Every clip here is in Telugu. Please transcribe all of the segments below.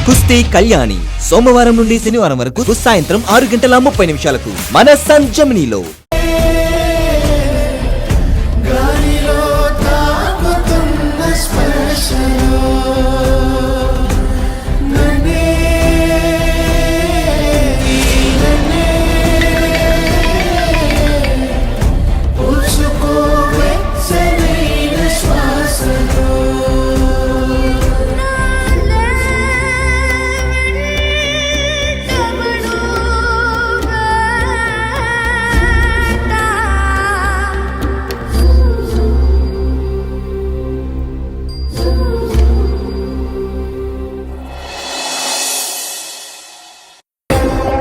కుస్తీ కళ్యాణి సోమవారం నుండి శనివారం వరకు సాయంత్రం 6:30 మన సన్ జెమినీలో.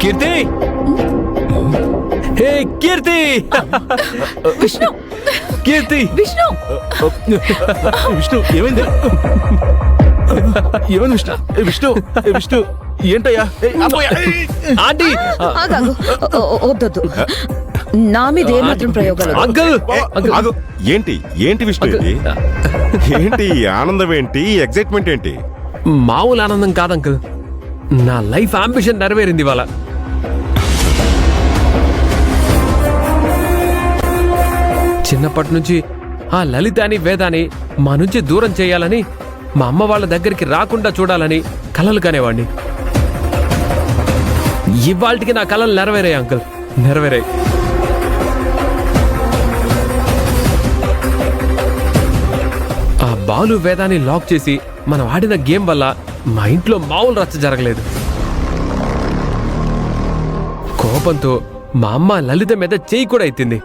కీర్తి, హే కీర్తి, విష్ణు, కీర్తి, విష్ణు, విష్ణు ఏమైంది? ఏమైంది విష్ణు? విష్ణు, విష్ణు ఏంటయ్యా? ఆంటీ, ఆగాగు. వద్దొద్దు, నా మీద ఏమాత్రం ప్రయోగాలు వద్దు. Uncle, uncle. ఆగు. ఏంటి ఏంటి విష్ణు ఇది? ఏంటి ఈ ఆనందం ఏంటి? ఎగ్జైట్మెంట్ ఏంటి? మామూలు ఆనందం కాదు అంకుల్, నా లైఫ్ అంబిషన్ నెరవేరింది ఇవాళ. చిన్నప్పటి నుంచి ఆ లలితాని వేదాని మా నుంచి దూరం చేయాలని, మా అమ్మ వాళ్ళ దగ్గరికి రాకుండా చూడాలని కలలు కానేవాడిని. ఇవాళకి నా కలలు నెరవేరాయి అంకుల్, నెరవేరాయి. ఆ బాలు వేదాన్ని లాక్ చేసి మనం ఆడిన గేమ్ వల్ల మా ఇంట్లో మామూలు రచ్చ జరగలేదు. కోపంతో మా అమ్మ లలిత మీద చెయ్యి కూడా ఎత్తింది.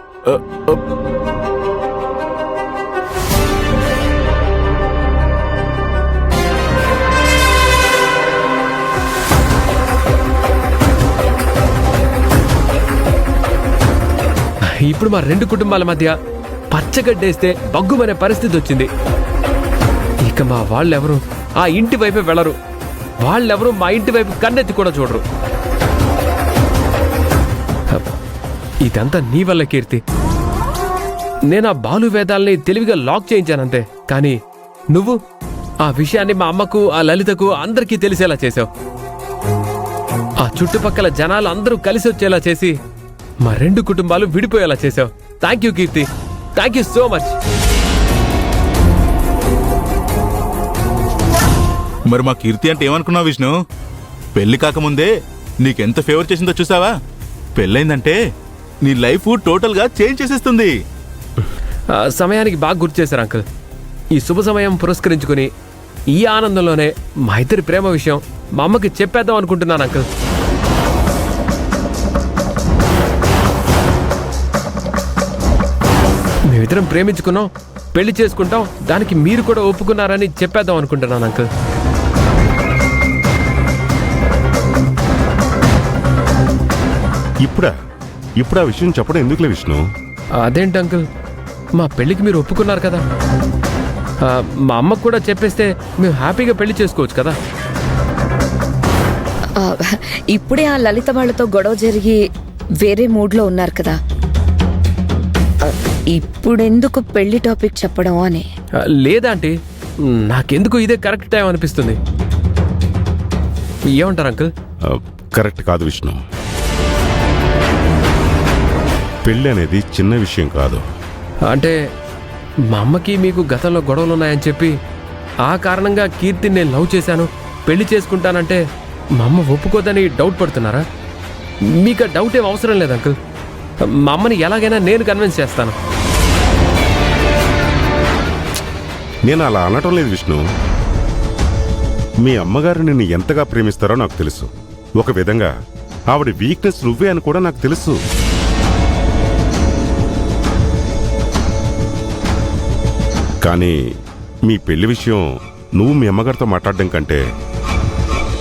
ఇప్పుడు మా రెండు కుటుంబాల మధ్య పచ్చగడ్డేస్తే బగ్గుమనే పరిస్థితి వచ్చింది. ఇక మా వాళ్ళెవరు ఆ ఇంటి వైపే వెళ్ళరు, వాళ్ళెవరు మా ఇంటి వైపు కన్నెత్తి కూడా చూడరు. ఇదంతా నీ వల్ల కీర్తి. నేను ఆ బాలు వేదాల్ని తెలివిగా లాక్ చేయించానంతే, కానీ నువ్వు ఆ విషయాన్ని మా అమ్మకు, ఆ లలితకు అందరికీ తెలిసేలా చేశావు. ఆ చుట్టుపక్కల జనాలు అందరూ కలిసి వచ్చేలా చేసి మా రెండు కుటుంబాలు విడిపోయేలా చేశావు. Thank you Keerthi, thank you so much. మరి మా కీర్తి అంటే ఏమనుకున్నావు విష్ణు? పెళ్లి కాకముందే నీకెంత ఫేవర్ చేసిందో చూసావా? పెళ్ళైందంటే నీ లైఫ్ టోటల్ గా చేంజ్ చేసేస్తుంది. సమయానికి బాగా గుర్తు చేశారు అంకుల్. ఈ శుభ సమయం పురస్కరించుకుని ఈ ఆనందంలోనే మా ఇద్దరి ప్రేమ విషయం మా అమ్మకి చెప్పేద్దాం అనుకుంటున్నాను అంకుల్. మేమిద్దరం ప్రేమించుకున్నాం, పెళ్లి చేసుకుంటాం, దానికి మీరు కూడా ఒప్పుకున్నారని చెప్పేద్దాం అనుకుంటున్నాను అంకుల్. ఇప్పుడు ఆ విషయం చెప్పడం ఎందుకులే విష్ణు? అదేంటి అంకుల్, మా పెళ్లికి మీరు ఒప్పుకున్నారు కదా, మా అమ్మకు కూడా చెప్పేస్తే మేము హ్యాపీగా పెళ్లి చేసుకోవచ్చు కదా. ఇప్పుడే ఆ లలిత వాళ్ళతో గొడవ జరిగి వేరే మూడ్లో ఉన్నారు కదా, ఇప్పుడెందుకు పెళ్లి టాపిక్ చెప్పడం అని. లేదా అంటే నాకెందుకు ఇదే కరెక్ట్ టైం అనిపిస్తుంది. ఏమంటారు అంకుల్? కరెక్ట్ కాదు విష్ణు. పెళ్ళి అనేది చిన్న విషయం కాదు. అంటే మా అమ్మకి మీకు గతంలో గొడవలు ఉన్నాయని చెప్పి ఆ కారణంగా కీర్తిని నేను లవ్ చేశాను, పెళ్లి చేసుకుంటానంటే మా అమ్మ ఒప్పుకోదని డౌట్ పడుతున్నారా? మీకు ఆ డౌట్ ఏం అవసరం లేదు అంకుల్. మా అమ్మని ఎలాగైనా నేను కన్విన్స్ చేస్తాను. నేను అలా అనటం లేదు విష్ణు. మీ అమ్మగారు నిన్ను ఎంతగా ప్రేమిస్తారో నాకు తెలుసు. ఒక విధంగా ఆవిడ వీక్నెస్ నువ్వే అని కూడా నాకు తెలుసు. కానీ మీ పెళ్లి విషయం నువ్వు మీ అమ్మగారితో మాట్లాడడం కంటే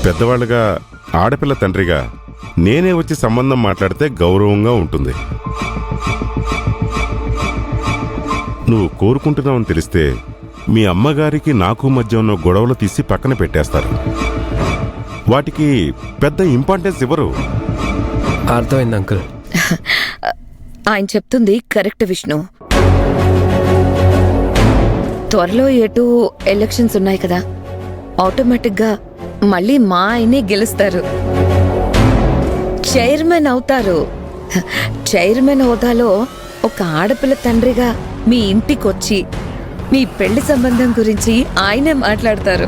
పెద్దవాళ్ళుగా, ఆడపిల్ల తండ్రిగా నేనే వచ్చి సంబంధం మాట్లాడితే గౌరవంగా ఉంటుంది. నువ్వు కోరుకుంటున్నావని తెలిస్తే మీ అమ్మగారికి నాకు మధ్య ఉన్న గొడవలు తీసి పక్కన పెట్టేస్తారు. వాటికి పెద్ద ఇంపార్టెన్స్ ఇవ్వరు. అర్థమైంది అంకుల్. ఆయన చెప్తుంది కరెక్ట్ విష్ణు. త్వరలో ఎటు ఎలక్షన్స్ ఉన్నాయి కదా, ఆటోమేటిక్గా మళ్ళీ మా ఆయనే గెలుస్తారు, చైర్మన్ అవుతారు. చైర్మన్ హోదాలో ఒక ఆడపిల్ల తండ్రిగా మీ ఇంటికొచ్చి మీ పెళ్లి సంబంధం గురించి ఆయనే మాట్లాడతారు.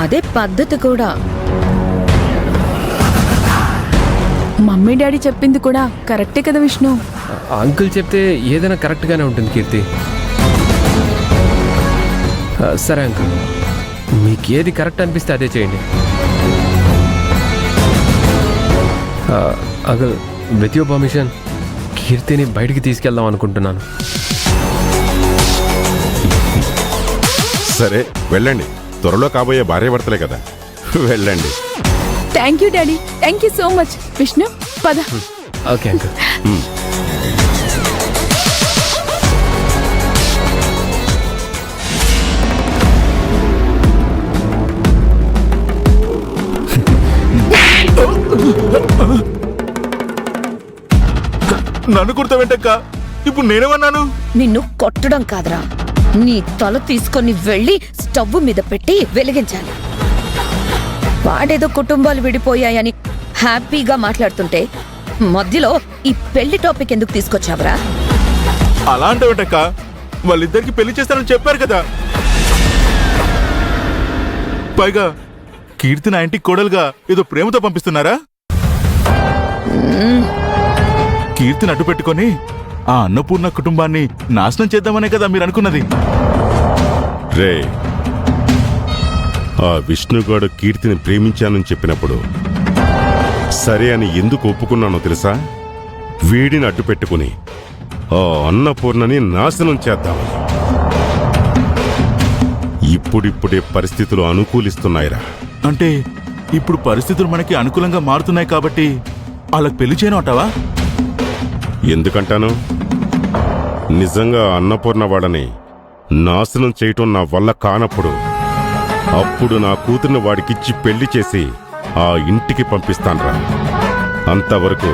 అదే పద్ధతి కూడా. మమ్మీ డాడీ చెప్పింది కూడా కరెక్టే కదా విష్ణు. అంకుల్ చెప్తే ఏదైనా కరెక్ట్గానే ఉంటుంది కీర్తి. సరే అంకుల్, మీకు ఏది కరెక్ట్ అనిపిస్తే అదే చేయండి. అంకుల్, విత్ యువర్ పర్మిషన్ కీర్తిని బయటికి తీసుకెళ్దాం అనుకుంటున్నాను. సరే వెళ్ళండి, త్వరలో కాబోయే భార్యాభర్తలే కదా, వెళ్ళండి. Thank you daddy, thank you so much. Vishnu పద. Okay uncle. నన్ను కుడతావేంటక్క? ఇప్పుడు నేనేమన్నాను? నిన్ను కొట్టడం కాదురా, నీ తల తీసుకొని వెళ్ళి స్టవ్ మీద పెట్టి వెలిగించాలి. వాడేదో కుటుంబాలు విడిపోయాయని హ్యాపీగా మాట్లాడుతుంటే మధ్యలో ఈ పెళ్లి టాపిక్ ఎందుకు తీసుకొచ్చావురా? అలా అంటావేంటక్క? వాళ్ళిద్దరికి పెళ్లి చేస్తానని చెప్పారు కదా. పైగా కీర్తి నా ఇంటికి కోడలుగా ఏదో ప్రేమతో పంపిస్తున్నారా? కీర్తిని అడ్డు పెట్టుకొని ఆ అన్నపూర్ణ కుటుంబాన్ని నాశనం చేద్దామనే కదా మీరు అనుకున్నది. రే, ఆ విష్ణుగాడు కీర్తిని ప్రేమించానని చెప్పినప్పుడు సరే అని ఎందుకు ఒప్పుకున్నానో తెలుసా? వీడిని అడ్డు పెట్టుకుని ఆ అన్నపూర్ణని నాశనం చేద్దామని. ఇప్పుడిప్పుడే పరిస్థితులు అనుకూలిస్తున్నాయిరా. అంటే ఇప్పుడు పరిస్థితులు మనకి అనుకూలంగా మారుతున్నాయి కాబట్టి వాళ్ళకి పెళ్లి చేయను అంటావా? ఎందుకంటాను? నిజంగా అన్నపూర్ణ వాడని నాశనం చేయటం నా వల్ల కానప్పుడు అప్పుడు నా కూతుర్ని వాడికిచ్చి పెళ్లి చేసి ఆ ఇంటికి పంపిస్తాన్రా. అంతవరకు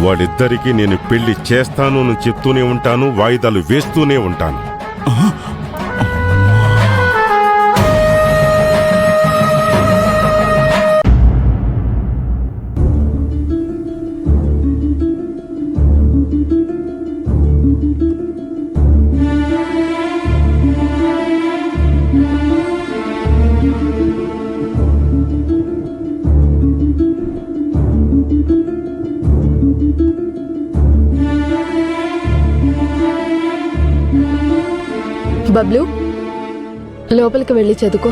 వాళ్ళిద్దరికీ నేను పెళ్లి చేస్తాను అని చెప్తూనే ఉంటాను, వాయిదాలు వేస్తూనే ఉంటాను. బబ్లు, లోపలికి వెళ్ళి చదువుకో.